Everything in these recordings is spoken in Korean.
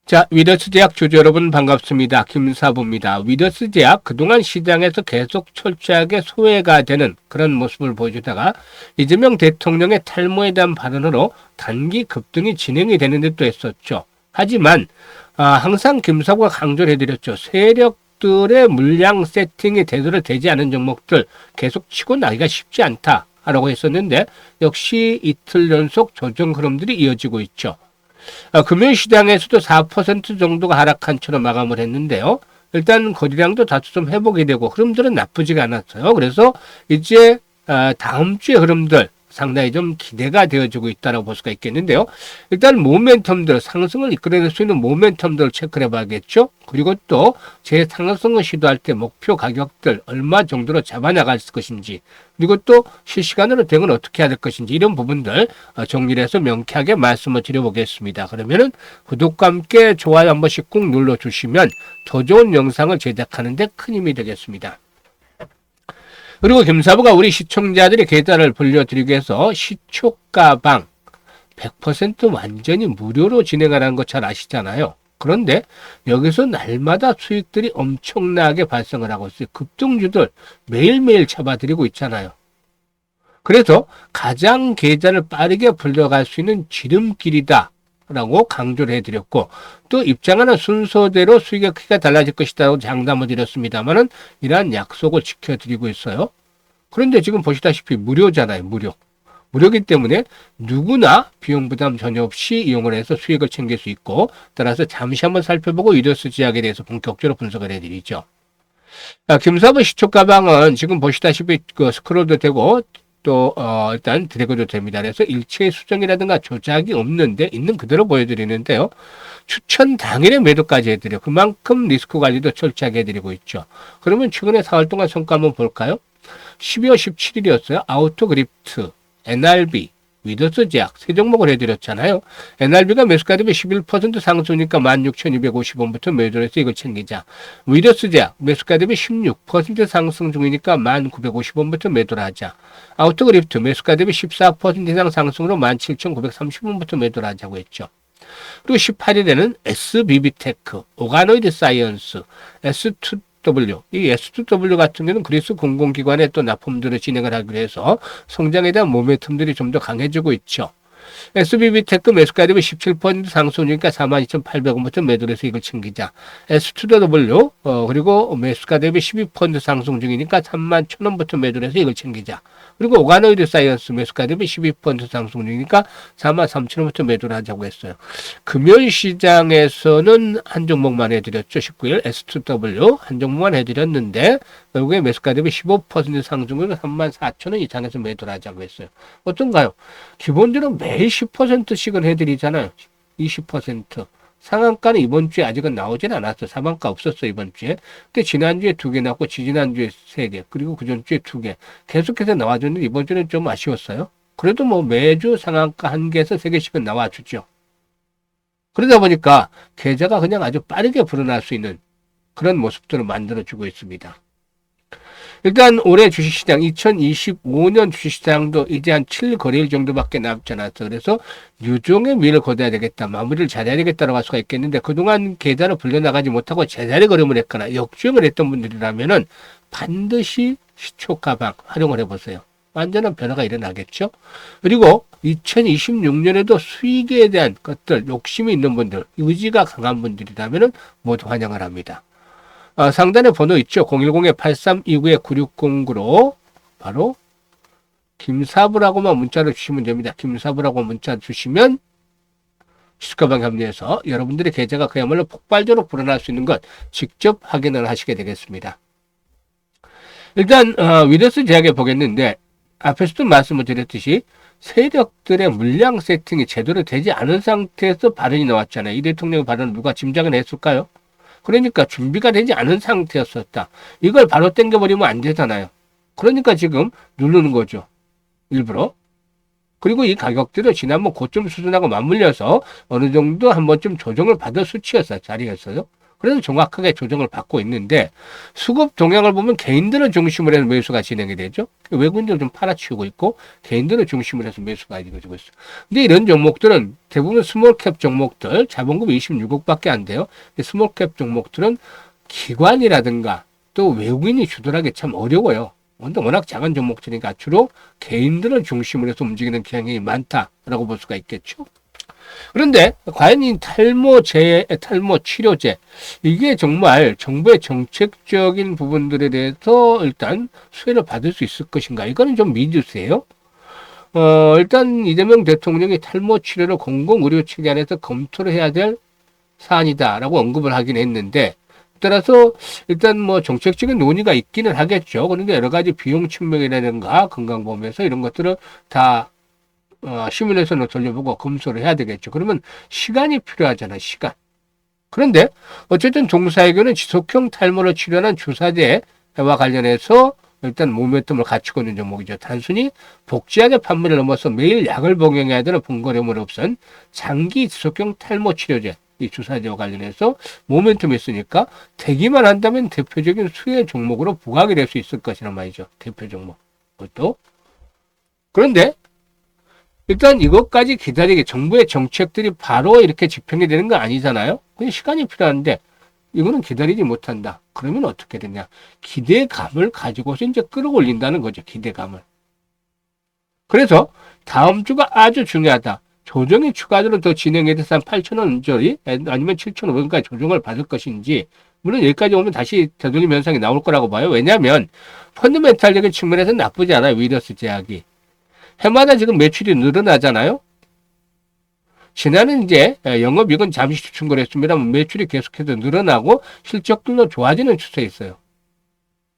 자, 위더스제약 주주 여러분 반갑습니다. 김사부입니다. 위더스제약 그동안 시장에서 계속 철저하게 소외가 되는 그런 모습을 보여주다가 이재명 대통령의 탈모에 대한 발언으로 단기 급등이 진행이 되는 듯도 했었죠. 하지만 항상 김사부가 강조를 해드렸죠. 세력들의 물량 세팅이 제대로 되지 않은 종목들 계속 치고 나기가 쉽지 않다라고 했었는데 역시 이틀 연속 조정 흐름들이 이어지고 있죠. 금융시장에서도 4% 정도가 하락한 채로 마감을 했는데요. 일단 거래량도 다소 좀 회복이 되고 흐름들은 나쁘지가 않았어요. 그래서 이제 다음 주의 흐름들 상당히 좀 기대가 되어지고 있다고 볼 수가 있겠는데요. 일단 모멘텀들, 상승을 이끌어낼 수 있는 모멘텀들을 체크해 봐야겠죠. 그리고 또 재상승을 시도할 때 목표 가격들 얼마 정도로 잡아나갈 것인지, 그리고 또 실시간으로 대응을 어떻게 해야 될 것인지 이런 부분들 정리를 해서 명쾌하게 말씀을 드려보겠습니다. 그러면은 구독과 함께 좋아요 한 번씩 꾹 눌러주시면 더 좋은 영상을 제작하는 데 큰 힘이 되겠습니다. 그리고 김사부가 우리 시청자들의 계좌를 불려드리기 위해서 시초가방 100% 완전히 무료로 진행하라는 거 잘 아시잖아요. 그런데 여기서 날마다 수익들이 엄청나게 발생을 하고 있어요. 급등주들 매일매일 잡아드리고 있잖아요. 그래서 가장 계좌를 빠르게 불려갈 수 있는 지름길이다 라고 강조를 해드렸고, 또 입장하는 순서대로 수익의 크기가 달라질 것이라고 장담을 드렸습니다만은 이러한 약속을 지켜드리고 있어요. 그런데 지금 보시다시피 무료잖아요. 무료이기 때문에 누구나 비용 부담 전혀 없이 이용을 해서 수익을 챙길 수 있고, 따라서 잠시 한번 살펴보고 위더스제약에 대해서 본격적으로 분석을 해드리죠. 김사부 시초가방은 지금 보시다시피 스크롤도 되고 또 일단 드래그도 됩니다. 그래서 일체의 수정이라든가 조작이 없는데 있는 그대로 보여드리는데요. 추천 당일에 매도까지 해드려 그만큼 리스크 관리도 철저하게 해드리고 있죠. 그러면 최근에 4월 동안 성과 한번 볼까요? 12월 17일이었어요. 아우토그립트, NRB, 위더스제약 세 종목을 해드렸잖아요. NRB가 매수가 대비 11% 상승이니까 16,250원부터 매도를 해서 이걸 챙기자. 위더스제약 매수가 대비 16% 상승 중이니까 1,950원부터 매도를 하자. 아우토그립트 매수가 대비 14% 이상 상승으로 17,930원부터 매도를 하자고 했죠. 그리고 18일에는 SBB테크, 오가노이드 사이언스, S2W, 이 S2W 같은 경우는 그리스 공공기관에 또 납품들을 진행을 하기로 해서 성장에 대한 모멘텀들이 좀 더 강해지고 있죠. SBB테크 매수가 대비 17% 상승이니까 42,800원부터 매도를 해서 이걸 챙기자. S2W 그리고 매수가 대비 12% 상승 중이니까 31,000원부터 매도를 해서 이걸 챙기자. 그리고 오가노이드 사이언스 매수가 대비 12% 상승 중이니까 43,000원부터 매도를 하자고 했어요. 금요일시장에서는 한 종목만 해드렸죠. 19일 S2W 한 종목만 해드렸는데 결국에 매수가 대비 15% 상승으로 34,000원 이상에서 매도를 하자고 했어요. 어떤가요? 기본적으로 매일 10%씩은 해드리잖아요. 20%. 상한가는 이번 주에 아직은 나오진 않았어. 상한가 없었어, 이번 주에. 근데 지난주에 2개 나왔고, 지지난주에 3개, 그리고 그전주에 2개. 계속해서 나와줬는데 이번 주는 좀 아쉬웠어요. 그래도 뭐 매주 상한가 1개에서 3개씩은 나와주죠. 그러다 보니까 계좌가 그냥 아주 빠르게 불어날 수 있는 그런 모습들을 만들어주고 있습니다. 일단 올해 주식시장 2025년 주식시장도 이제 한 7거래일 정도밖에 남지 않았어. 그래서 유종의 미를 거둬야 되겠다. 마무리를 잘해야 되겠다라고 할 수가 있겠는데 그동안 계좌를 불려나가지 못하고 제자리 걸음을 했거나 역주행을 했던 분들이라면은 반드시 시초가방 활용을 해보세요. 완전한 변화가 일어나겠죠. 그리고 2026년에도 수익에 대한 것들 욕심이 있는 분들, 의지가 강한 분들이라면은 모두 환영을 합니다. 상단에 번호 있죠. 010-8329-9609로 바로 김사부라고만 문자를 주시면 됩니다. 김사부라고 문자 주시면 시초가방 협력해서 여러분들의 계좌가 그야말로 폭발적으로 불어날 수 있는 것 직접 확인을 하시게 되겠습니다. 일단 위더스제약에 보겠는데 앞에서도 말씀을 드렸듯이 세력들의 물량 세팅이 제대로 되지 않은 상태에서 발언이 나왔잖아요. 이 대통령의 발언을 누가 짐작을 했을까요? 그러니까 준비가 되지 않은 상태였었다. 이걸 바로 땡겨버리면 안 되잖아요. 그러니까 지금 누르는 거죠. 일부러. 그리고 이 가격들을 지난번 고점 수준하고 맞물려서 어느 정도 한 번쯤 조정을 받을 수치였어요. 자리였어요. 그래서 정확하게 조정을 받고 있는데 수급 동향을 보면 개인들을 중심으로 해서 매수가 진행이 되죠. 외국인들 좀 팔아치우고 있고 개인들을 중심으로 해서 매수가 이루어지고 있어요. 근데 이런 종목들은 대부분 스몰캡 종목들 자본금 26억밖에 안 돼요. 스몰캡 종목들은 기관이라든가 또 외국인이 주도하기 참 어려워요. 근데 워낙 작은 종목들이니까 주로 개인들을 중심으로 해서 움직이는 경향이 많다라고 볼 수가 있겠죠. 그런데 과연 이 탈모 치료제 이게 정말 정부의 정책적인 부분들에 대해서 일단 수혜를 받을 수 있을 것인가? 이거는 좀 미지수예요. 일단 이재명 대통령이 탈모 치료를 공공의료체계 안에서 검토를 해야 될 사안이다라고 언급을 하긴 했는데 따라서 일단 뭐 정책적인 논의가 있기는 하겠죠. 그런데 여러 가지 비용 측면이라든가 건강보험에서 이런 것들을 다 시뮬레이션을 돌려보고 검토를 해야 되겠죠. 그러면 시간이 필요하잖아요. 시간. 그런데 어쨌든 종사의견은 지속형 탈모를 치료하는 주사제와 관련해서 일단 모멘텀을 갖추고 있는 종목이죠. 단순히 복지약의 판매를 넘어서 매일 약을 복용해야 되는 번거로움을 없앤 장기 지속형 탈모 치료제 이 주사제와 관련해서 모멘텀이 있으니까 되기만 한다면 대표적인 수혜 종목으로 부각이 될 수 있을 것이란 말이죠. 대표 종목. 그것도. 그런데 일단 이것까지 기다리게 정부의 정책들이 바로 이렇게 집행이 되는 건 아니잖아요. 그냥 시간이 필요한데 이거는 기다리지 못한다. 그러면 어떻게 되냐. 기대감을 가지고서 이제 끌어올린다는 거죠. 기대감을. 그래서 다음 주가 아주 중요하다. 조정이 추가적으로 더 진행에 대해서 한 8,000원짜리 아니면 7,500원까지 조정을 받을 것인지 물론 여기까지 오면 다시 되돌림 현상이 나올 거라고 봐요. 왜냐하면 펀드멘탈적인 측면에서는 나쁘지 않아요. 위더스 제약이. 해마다 지금 매출이 늘어나잖아요. 지난해는 이제 영업이익은 잠시 주춤을 했습니다만 매출이 계속해서 늘어나고 실적들도 좋아지는 추세에 있어요.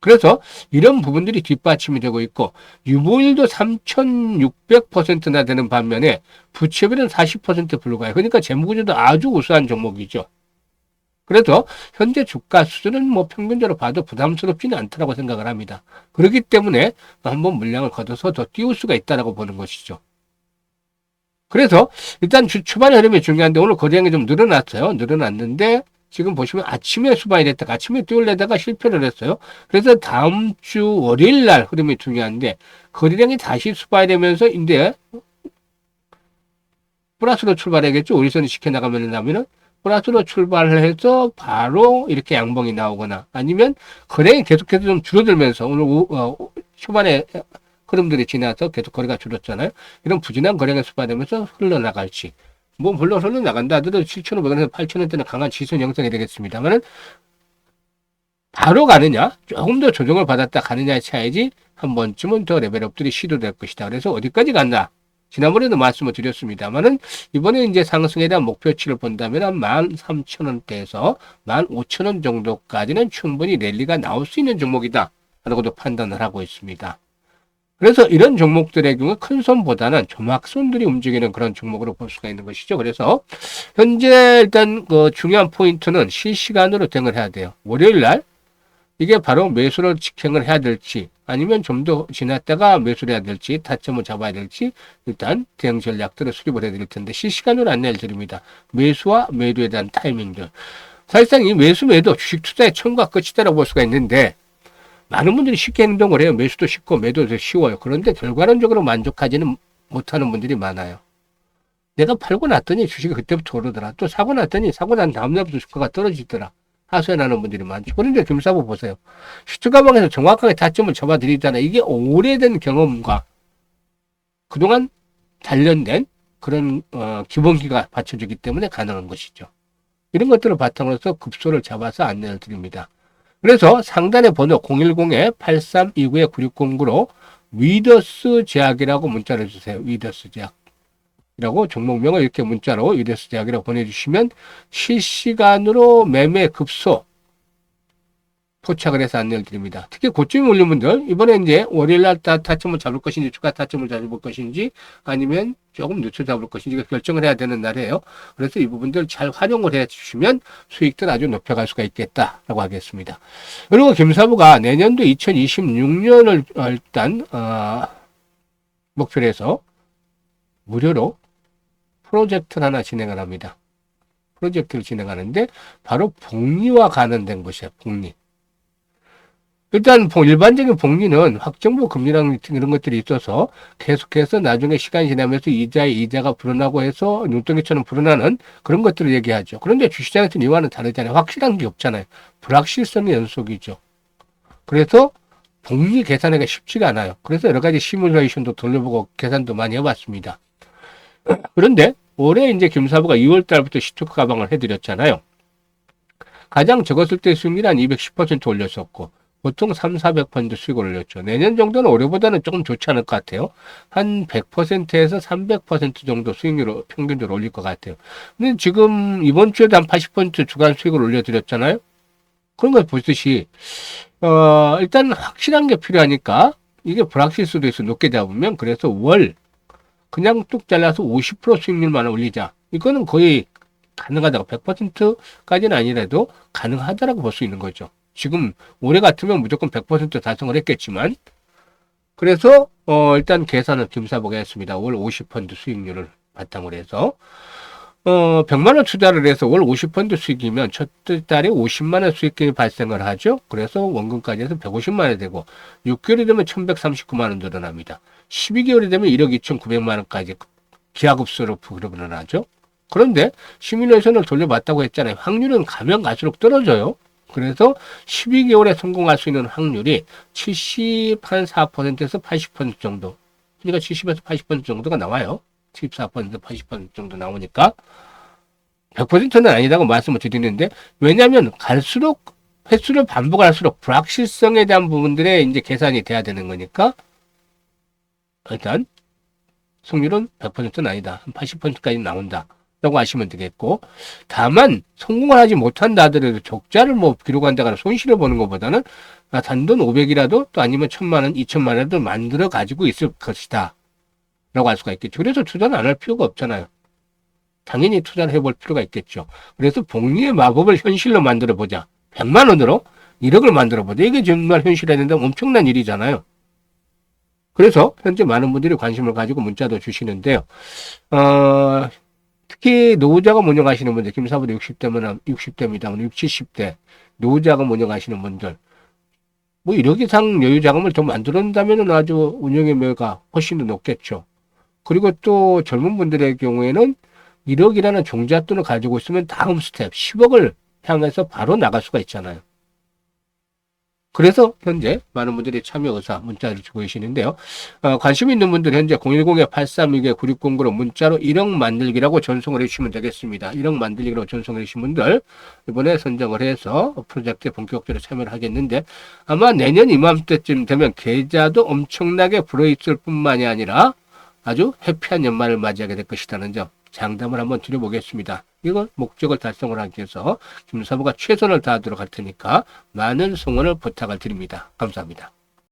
그래서 이런 부분들이 뒷받침이 되고 있고 유보율도 3,600%나 되는 반면에 부채비는 40% 불과해요. 그러니까 재무구조도 아주 우수한 종목이죠. 그래서 현재 주가 수준은 뭐 평균적으로 봐도 부담스럽지는 않다고 생각을 합니다. 그렇기 때문에 한번 물량을 걷어서 더 띄울 수가 있다고 보는 것이죠. 그래서 일단 주 초반의 흐름이 중요한데 오늘 거래량이 좀 늘어났어요. 늘어났는데 지금 보시면 아침에 수반이 됐다가 아침에 띄우려다가 실패를 했어요. 그래서 다음 주 월요일 날 흐름이 중요한데 거래량이 다시 수반이 되면서 이제 플러스로 출발해야겠죠. 우리선이 시켜나가면은 플러스로 출발을 해서 바로 이렇게 양봉이 나오거나 아니면 거래량이 계속해서 좀 줄어들면서 오늘 초반에 흐름들이 지나서 계속 거래가 줄었잖아요. 이런 부진한 거래가 수반되면서 흘러나갈지. 뭐 물론 흘러나간다 하더라도 7,500원에서 8,000원대는 강한 지수 형성이 되겠습니다만 바로 가느냐 조금 더 조정을 받았다 가느냐의 차이지 한 번쯤은 더 레벨업들이 시도될 것이다. 그래서 어디까지 간다. 지난번에도 말씀을 드렸습니다만은 이번에 이제 상승에 대한 목표치를 본다면 한 13,000원대에서 15,000원 정도까지는 충분히 랠리가 나올 수 있는 종목이다. 라고도 판단을 하고 있습니다. 그래서 이런 종목들의 경우 큰 손보다는 조막손들이 움직이는 그런 종목으로 볼 수가 있는 것이죠. 그래서 현재 일단 그 중요한 포인트는 실시간으로 대응을 해야 돼요. 월요일 날 이게 바로 매수를 직행을 해야 될지 아니면 좀 더 지났다가 매수를 해야 될지 타점을 잡아야 될지 일단 대응 전략들을 수립을 해드릴 텐데 실시간으로 안내를 드립니다. 매수와 매도에 대한 타이밍들. 사실상 이 매수 매도 주식 투자의 처음과 끝이다라고 볼 수가 있는데 많은 분들이 쉽게 행동을 해요. 매수도 쉽고 매도도 쉬워요. 그런데 결과론적으로 만족하지는 못하는 분들이 많아요. 내가 팔고 났더니 주식이 그때부터 오르더라. 또 사고 났더니 사고 난 다음날부터 주가가 떨어지더라. 하소연하는 분들이 많죠. 그런데 김사부 보세요. 슈트가방에서 정확하게 타점을 잡아드리잖아요. 이게 오래된 경험과 그동안 단련된 그런 기본기가 받쳐주기 때문에 가능한 것이죠. 이런 것들을 바탕으로 해서 급소를 잡아서 안내를 드립니다. 그래서 상단의 번호 010-8329-9609로 위더스 제약이라고 문자를 주세요. 위더스 제약이라고 종목명을 이렇게 문자로 위더스 제약이라고 보내주시면 실시간으로 매매 급소 포착을 해서 안내를 드립니다. 특히 고점이 올린 분들 이번에 이제 월요일날 타점을 잡을 것인지 주가 타점을 잡을 것인지 아니면 조금 늦춰 잡을 것인지 결정을 해야 되는 날이에요. 그래서 이 부분들 잘 활용을 해 주시면 수익들 아주 높여갈 수가 있겠다라고 하겠습니다. 그리고 김사부가 내년도 2026년을 일단 목표로 해서 무료로 프로젝트를 하나 진행을 합니다. 프로젝트를 진행하는데 바로 복리와 관련된 것이야. 복리. 일단 일반적인 복리는 확정부 금리라는 이런 것들이 있어서 계속해서 나중에 시간이 지나면서 이자에 이자가 불어나고 해서 눈덩이처럼 불어나는 그런 것들을 얘기하죠. 그런데 주식시장에서는 이와는 다르잖아요. 확실한 게 없잖아요. 불확실성의 연속이죠. 그래서 복리 계산하기가 쉽지가 않아요. 그래서 여러 가지 시뮬레이션도 돌려보고 계산도 많이 해봤습니다. 그런데 올해 이제 김사부가 2월 달부터 시초크 가방을 해드렸잖아요. 가장 적었을 때 수익률이 한 210% 올렸었고, 보통 3, 400% 수익을 올렸죠. 내년 정도는 올해보다는 조금 좋지 않을 것 같아요. 한 100%에서 300% 정도 수익률을 평균적으로 올릴 것 같아요. 근데 지금 이번 주에도 한 80% 주간 수익을 올려드렸잖아요. 그런 걸 보듯이, 일단 확실한 게 필요하니까, 이게 불확실 수도 있어 높게 잡으면, 그래서 그냥 뚝 잘라서 50% 수익률만 올리자. 이거는 거의 가능하다고, 100%까지는 아니라도 가능하다라고 볼 수 있는 거죠. 지금 올해 같으면 무조건 100% 달성을 했겠지만, 그래서 일단 계산을 김사보게 했습니다. 월 50% 수익률을 바탕으로 해서 100만 원 투자를 해서 월 50% 수익이면 첫 달에 50만 원 수익이 발생을 하죠. 그래서 원금까지 해서 150만 원이 되고 6개월이 되면 1139만 원 늘어납니다. 12개월이 되면 1억 2,900만 원까지 기하급수로 늘어나죠. 그런데 시뮬레이션을 돌려봤다고 했잖아요. 확률은 가면 갈수록 떨어져요. 그래서 12개월에 성공할 수 있는 확률이 74%에서 80% 정도. 그러니까 70에서 80% 정도가 나와요. 74%, 80% 정도 나오니까 100%는 아니라고 말씀을 드리는데, 왜냐하면 갈수록 횟수를 반복할수록 불확실성에 대한 부분들에 이제 계산이 돼야 되는 거니까 일단 승률은 100%는 아니다. 한 80%까지 나온다. 라고 아시면 되겠고, 다만 성공을 하지 못한다 하더라도 적자를 기록한다거나 손실을 보는 것보다는 단돈 500이라도 또 아니면 1000만 원, 2000만 원도 만들어 가지고 있을 것이다. 라고 할 수가 있겠죠. 그래서 투자는 안 할 필요가 없잖아요. 당연히 투자를 해볼 필요가 있겠죠. 그래서 복리의 마법을 현실로 만들어 보자. 100만 원으로 1억을 만들어 보자. 이게 정말 현실화야 된다면 엄청난 일이잖아요. 그래서 현재 많은 분들이 관심을 가지고 문자도 주시는데요. 특히 노후자금 운영하시는 분들, 김사부도 60대입니다. 60, 70대 노후자금 운영하시는 분들, 1억 이상 여유자금을 더 만들어낸다면 아주 운영의 매가 훨씬 더 높겠죠. 그리고 또 젊은 분들의 경우에는 1억이라는 종잣돈을 가지고 있으면 다음 스텝 10억을 향해서 바로 나갈 수가 있잖아요. 그래서 현재 많은 분들이 참여 의사 문자를 주고 계시는데요. 관심 있는 분들 현재 010-8362-9609로 문자로 1억 만들기라고 전송을 해주시면 되겠습니다. 1억 만들기라고 전송을 해주신 분들 이번에 선정을 해서 프로젝트에 본격적으로 참여를 하겠는데, 아마 내년 이맘때쯤 되면 계좌도 엄청나게 불어있을 뿐만이 아니라 아주 해피한 연말을 맞이하게 될 것이라는 점 장담을 한번 드려보겠습니다. 이건 목적을 달성을 하기 위해서 김사부가 최선을 다하도록 할 테니까 많은 성원을 부탁을 드립니다. 감사합니다.